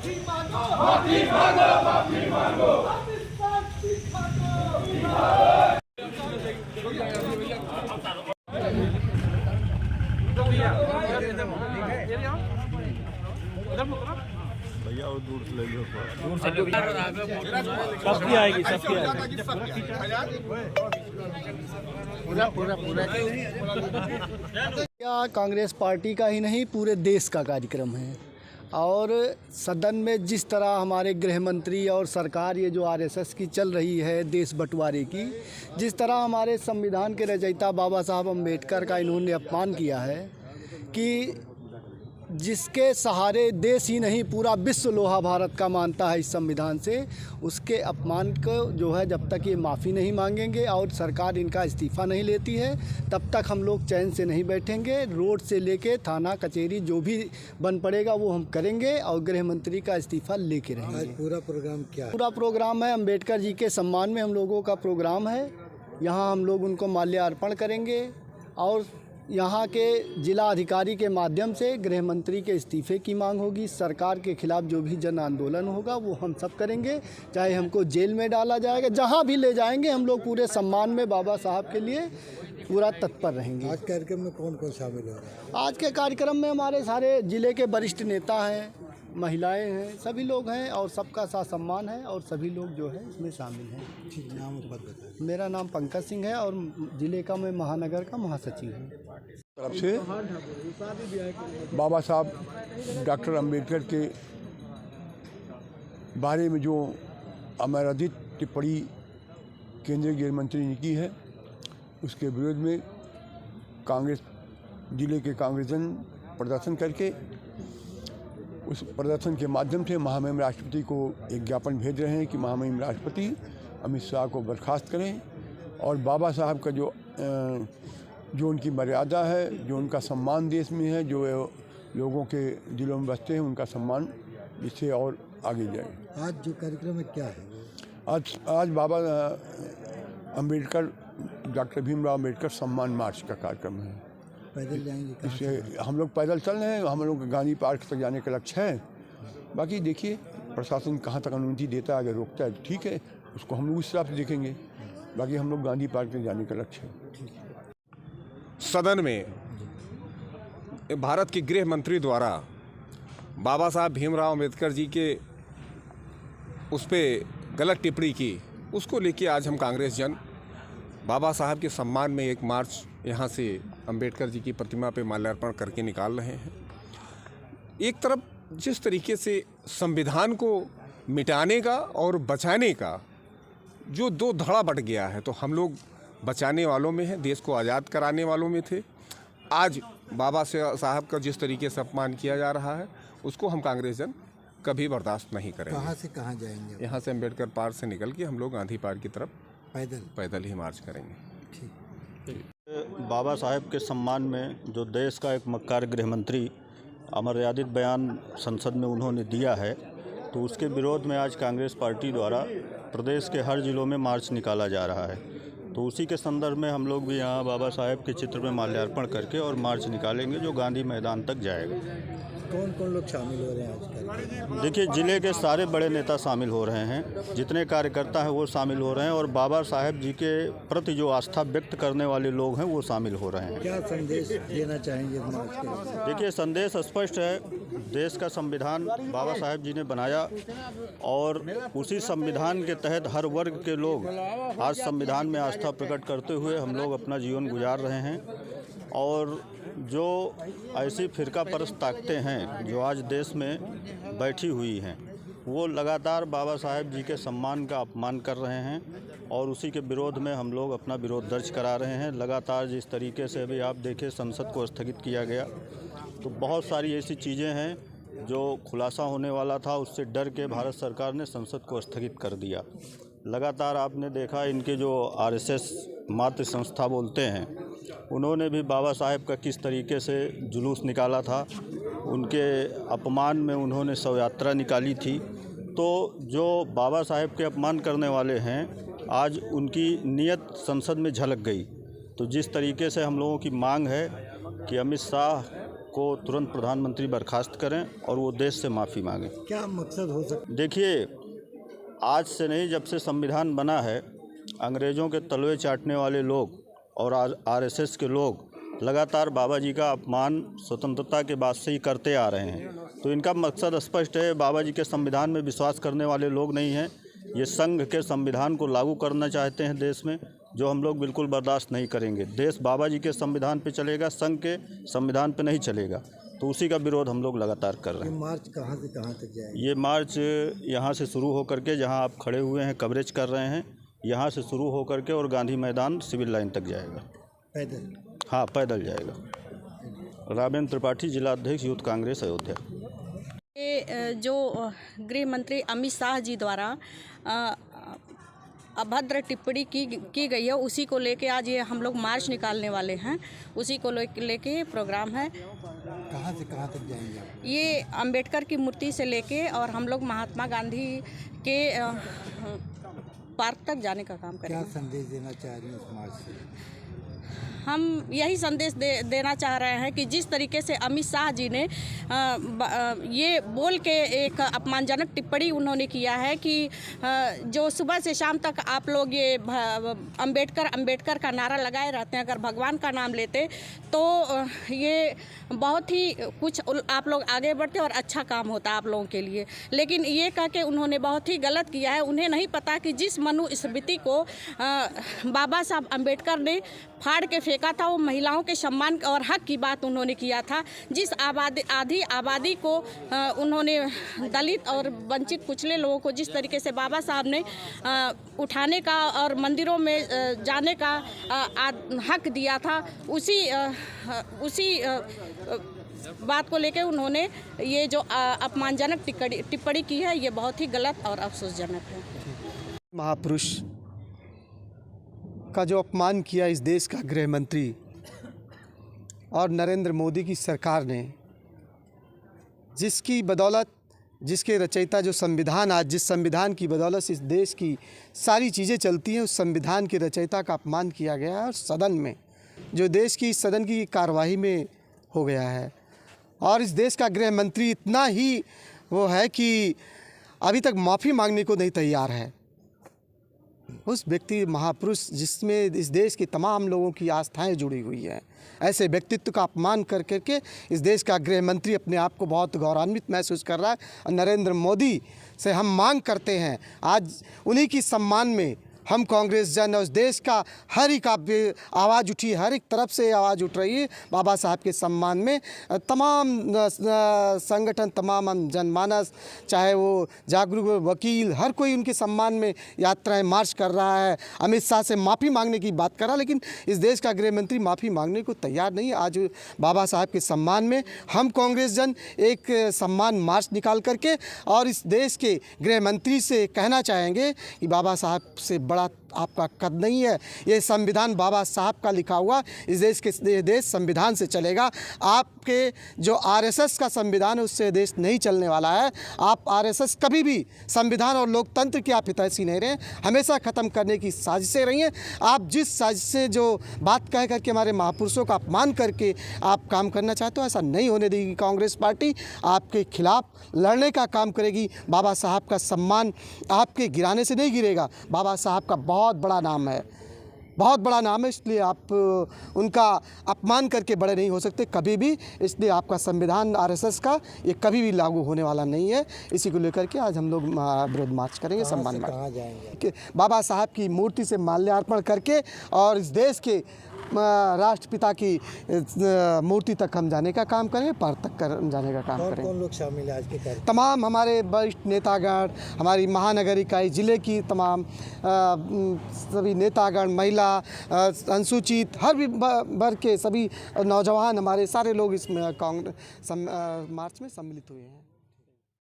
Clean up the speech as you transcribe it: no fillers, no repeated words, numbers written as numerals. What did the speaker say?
माफी मांगो, माफी मांगो, माफी मांगो। भैया और दूर से ले लो, दूर से सबकी आएगी, सबकी आएगी। यह कांग्रेस पार्टी का ही नहीं पूरे देश का कार्यक्रम है। और सदन में जिस तरह हमारे गृह मंत्री और सरकार ये जो आरएसएस की चल रही है देश बंटवारे की, जिस तरह हमारे संविधान के रचयिता बाबा साहब अम्बेडकर का इन्होंने अपमान किया है कि जिसके सहारे देश ही नहीं पूरा विश्व लोहा भारत का मानता है इस संविधान से, उसके अपमान को जो है जब तक ये माफ़ी नहीं मांगेंगे और सरकार इनका इस्तीफ़ा नहीं लेती है तब तक हम लोग चैन से नहीं बैठेंगे। रोड से लेके थाना कचहरी जो भी बन पड़ेगा वो हम करेंगे और गृह मंत्री का इस्तीफ़ा लेके रहेंगे। आज पूरा प्रोग्राम क्या है? पूरा प्रोग्राम है अम्बेडकर जी के सम्मान में हम लोगों का प्रोग्राम है। यहाँ हम लोग उनको माल्यार्पण करेंगे और यहाँ के जिला अधिकारी के माध्यम से गृह मंत्री के इस्तीफ़े की मांग होगी। सरकार के खिलाफ जो भी जन आंदोलन होगा वो हम सब करेंगे, चाहे हमको जेल में डाला जाएगा, जहाँ भी ले जाएंगे हम लोग पूरे सम्मान में बाबा साहब के लिए पूरा तत्पर रहेंगे। आज कार्यक्रम में कौन कौन शामिल हो रहा है? आज के कार्यक्रम में हमारे सारे ज़िले के वरिष्ठ नेता हैं, महिलाएं हैं, सभी लोग हैं और सबका साथ सम्मान है और सभी लोग जो है इसमें शामिल हैं। ठीक, नाम और पद बताएं। मेरा नाम पंकज सिंह है और ज़िले का मैं महानगर का महासचिव हूँ। तरफ से बाबा साहब डॉक्टर अंबेडकर के बारे में जो अमराधित टिप्पणी केंद्रीय गृह मंत्री ने की है उसके विरोध में कांग्रेस जिले के कांग्रेसजन प्रदर्शन करके उस प्रदर्शन के माध्यम से महामहिम राष्ट्रपति को एक ज्ञापन भेज रहे हैं कि महामहिम राष्ट्रपति अमित शाह को बर्खास्त करें और बाबा साहब का जो उनकी मर्यादा है, जो उनका सम्मान देश में है, जो लोगों के दिलों में बसते हैं, उनका सम्मान इससे और आगे जाए। आज जो कार्यक्रम है क्या है? आज बाबा अम्बेडकर डॉक्टर भीमराव अम्बेडकर सम्मान मार्च का कार्यक्रम है। पैदल जाएंगे? इससे हम लोग पैदल चल रहे हैं, हम लोग गांधी पार्क तक जाने का लक्ष्य है। बाकी देखिए प्रशासन कहाँ तक अनुमति देता है, अगर रोकता है तो ठीक है, उसको हम लोग उस हिसाब से देखेंगे। बाकी हम लोग गांधी पार्क तक जाने का लक्ष्य है। सदन में भारत के गृह मंत्री द्वारा बाबा साहब भीमराव अम्बेडकर जी के उस पर गलत टिप्पणी की, उसको लेके आज हम कांग्रेस जन बाबा साहब के सम्मान में एक मार्च यहाँ से अम्बेडकर जी की प्रतिमा पे माल्यार्पण करके निकाल रहे हैं। एक तरफ जिस तरीके से संविधान को मिटाने का और बचाने का जो दो धड़ा बट गया है, तो हम लोग बचाने वालों में हैं, देश को आज़ाद कराने वालों में थे। आज बाबा साहब का जिस तरीके से अपमान किया जा रहा है उसको हम कांग्रेस जन कभी बर्दाश्त नहीं करेंगे। कहाँ से कहाँ जाएंगे? यहाँ से अम्बेडकर पार्क से निकल के हम लोग गांधी पार्क की तरफ पैदल ही मार्च करेंगे। बाबा साहेब के सम्मान में जो देश का एक मक्कार गृह मंत्री अमर्यादित बयान संसद में उन्होंने दिया है, तो उसके विरोध में आज कांग्रेस पार्टी द्वारा प्रदेश के हर जिलों में मार्च निकाला जा रहा है। तो उसी के संदर्भ में हम लोग भी यहाँ बाबा साहेब के चित्र में माल्यार्पण करके और मार्च निकालेंगे जो गांधी मैदान तक जाएगा। कौन कौन लोग शामिल हो रहे हैं आज कार्यक्रम? देखिए, जिले के सारे बड़े नेता शामिल हो रहे हैं, जितने कार्यकर्ता हैं वो शामिल हो रहे हैं और बाबा साहेब जी के प्रति जो आस्था व्यक्त करने वाले लोग हैं वो शामिल हो रहे हैं। क्या संदेश देना चाहेंगे मार्च के? देखिए, संदेश स्पष्ट है। देश का संविधान बाबा साहेब जी ने बनाया और उसी संविधान के तहत हर वर्ग के लोग आज संविधान में आस्था प्रकट करते हुए हम लोग अपना जीवन गुजार रहे हैं। और जो ऐसी फिरका परस्त ताकतें हैं जो आज देश में बैठी हुई हैं, वो लगातार बाबा साहेब जी के सम्मान का अपमान कर रहे हैं और उसी के विरोध में हम लोग अपना विरोध दर्ज करा रहे हैं। लगातार जिस तरीके से अभी आप देखें संसद को स्थगित किया गया, तो बहुत सारी ऐसी चीज़ें हैं जो खुलासा होने वाला था, उससे डर के भारत सरकार ने संसद को स्थगित कर दिया। लगातार आपने देखा इनके जो आरएसएस मातृ संस्था बोलते हैं, उन्होंने भी बाबा साहेब का किस तरीके से जुलूस निकाला था, उनके अपमान में उन्होंने शव यात्रा निकाली थी। तो जो बाबा साहेब के अपमान करने वाले हैं, आज उनकी नीयत संसद में झलक गई। तो जिस तरीके से हम लोगों की मांग है कि अमित शाह को तुरंत प्रधानमंत्री बर्खास्त करें और वो देश से माफ़ी मांगें। क्या मकसद हो सकता देखिए, आज से नहीं, जब से संविधान बना है, अंग्रेज़ों के तलवे चाटने वाले लोग और आरएसएस के लोग लगातार बाबा जी का अपमान स्वतंत्रता के बाद से ही करते आ रहे हैं। तो इनका मकसद स्पष्ट है, बाबा जी के संविधान में विश्वास करने वाले लोग नहीं हैं। ये संघ के संविधान को लागू करना चाहते हैं देश में, जो हम लोग बिल्कुल बर्दाश्त नहीं करेंगे। देश बाबा जी के संविधान पे चलेगा, संघ के संविधान पे नहीं चलेगा। तो उसी का विरोध हम लोग लगातार कर रहे हैं। ये मार्च कहाँ से कहाँ तक जाएगा? ये मार्च यहाँ से शुरू होकर के, जहाँ आप खड़े हुए हैं कवरेज कर रहे हैं, यहाँ से शुरू होकर के और गांधी मैदान सिविल लाइन तक जाएगा। पैदल? हाँ, पैदल जाएगा। रामेंद्र त्रिपाठी, जिला अध्यक्ष यूथ कांग्रेस अयोध्या। ये जो गृह मंत्री अमित शाह जी द्वारा अभद्र टिप्पणी की गई है, उसी को लेके आज ये हम लोग मार्च निकालने वाले हैं। उसी को लेके प्रोग्राम है। कहाँ से कहाँ तक जाएंगे आप? ये अंबेडकर की मूर्ति से लेके और हम लोग महात्मा गांधी के पार्क तक जाने का काम करेंगे। क्या संदेश देना चाह रही हैं इस मार्च से? हम यही संदेश देना चाह रहे हैं कि जिस तरीके से अमित शाह जी ने ये बोल के एक अपमानजनक टिप्पणी उन्होंने किया है कि जो सुबह से शाम तक आप लोग ये अंबेडकर का नारा लगाए रहते हैं, अगर भगवान का नाम लेते तो ये बहुत ही कुछ आप लोग आगे बढ़ते और अच्छा काम होता आप लोगों के लिए। लेकिन ये कह के उन्होंने बहुत ही गलत किया है। उन्हें नहीं पता कि जिस मनुस्मृति को बाबा साहब अंबेडकर ने फाड़ के फेंका था, वो महिलाओं के सम्मान और हक की बात उन्होंने किया था। जिस आधी आबादी को उन्होंने दलित और वंचित कुचले लोगों को जिस तरीके से बाबा साहब ने उठाने का और मंदिरों में जाने का हक दिया था, उसी बात को लेकर उन्होंने ये जो अपमानजनक टिप्पणी की है, ये बहुत ही गलत और अफसोसजनक है। महापुरुष का जो अपमान किया इस देश का गृह मंत्री और नरेंद्र मोदी की सरकार ने, जिसकी बदौलत, जिसके रचयिता जो संविधान, आज जिस संविधान की बदौलत इस देश की सारी चीज़ें चलती हैं, उस संविधान के रचयिता का अपमान किया गया है। और सदन में जो देश की सदन की कार्यवाही में हो गया है, और इस देश का गृह मंत्री इतना ही वो है कि अभी तक माफ़ी मांगने को नहीं तैयार है। उस व्यक्ति महापुरुष जिसमें इस देश के तमाम लोगों की आस्थाएं जुड़ी हुई हैं, ऐसे व्यक्तित्व का अपमान कर करके इस देश का गृह मंत्री अपने आप को बहुत गौरवान्वित महसूस कर रहा है। और नरेंद्र मोदी से हम मांग करते हैं, आज उन्हीं की सम्मान में हम कांग्रेस जन और देश का हर एक आवाज़ उठी, हर एक तरफ से आवाज़ उठ रही है बाबा साहब के सम्मान में। तमाम संगठन, तमाम जनमानस, चाहे वो जागरूक वकील, हर कोई उनके सम्मान में यात्राएं मार्च कर रहा है, अमित शाह से माफ़ी मांगने की बात कर रहा है। लेकिन इस देश का गृह मंत्री माफ़ी मांगने को तैयार नहीं है। आज बाबा साहब के सम्मान में हम कांग्रेस जन एक सम्मान मार्च निकाल करके और इस देश के गृह मंत्री से कहना चाहेंगे कि बाबा साहब से बड़ा आपका कद नहीं है। ये संविधान बाबा साहब का लिखा हुआ, इस देश संविधान से चलेगा। आपके जो आरएसएस का संविधान है उससे देश नहीं चलने वाला है। आप आरएसएस कभी भी संविधान और लोकतंत्र की आप हितैषी नहीं रहे, हमेशा ख़त्म करने की साजिशें रही हैं। आप जिस साजिश से जो बात कह करके हमारे महापुरुषों का अपमान करके आप काम करना चाहते हो, ऐसा नहीं होने देगी कांग्रेस पार्टी। आपके खिलाफ लड़ने का काम करेगी। बाबा साहब का सम्मान आपके गिराने से नहीं गिरेगा। बाबा साहब का बहुत बड़ा नाम है, बहुत बड़ा नाम है, इसलिए आप उनका अपमान करके बड़े नहीं हो सकते कभी भी। इसलिए आपका संविधान आरएसएस का ये कभी भी लागू होने वाला नहीं है। इसी को लेकर के आज हम लोग विरोध मार्च करेंगे, सम्मान मार्च। कहाँ जाएंगे? बाबा साहब की मूर्ति से माल्यार्पण करके और इस देश के राष्ट्रपिता की मूर्ति तक हम जाने का काम करेंगे, पार तक जाने का काम करेंगे। कौन लोग शामिल है आज के कार्यक्रम? तमाम हमारे वरिष्ठ नेतागण, हमारी महानगर इकाई जिले की तमाम सभी नेतागण, महिला, अनुसूचित, हर वर्ग के सभी नौजवान, हमारे सारे लोग इसमें कांग्रेस मार्च में सम्मिलित हुए हैं।